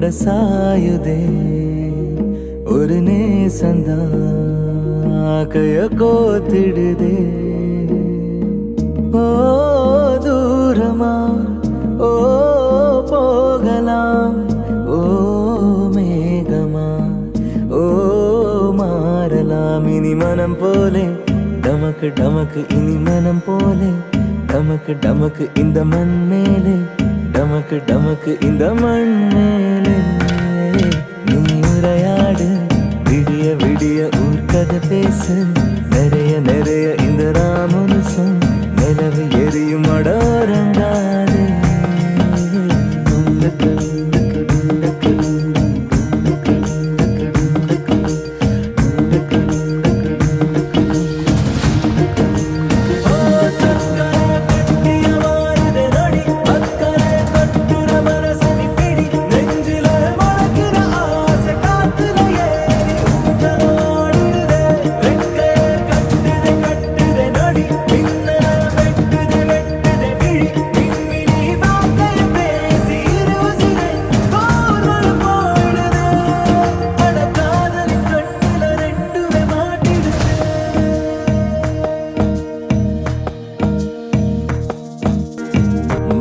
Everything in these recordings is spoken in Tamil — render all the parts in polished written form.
கூட சாயுதே ஒரு நேசந்தா கைய கோத்திடுதே ஓ தூரமா ஓ போகலாம் ஓ மேகமா ஓ மாறலாம் இனி மனம் போலே டமக்கு டமக்கு இனி மனம் போலே டமக்கு டமக்கு இந்த மண் மேலே டமக்கு டமக்கு இந்த மண் மேலே நீ உரையாடு விடிய விடிய ஊர்க்கதை பேசு நிறைய நிறைய இந்த ராமனுசம் நிலவு எரியும் அடோரங்காதே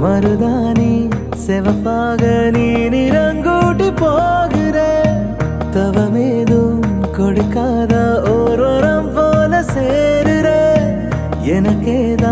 மருதானி செவப்பாக நீ நிறங்கூட்டி போகிற தவமேதும் கொடுக்காத ஓரோரம் போல சேருற எனக்கேத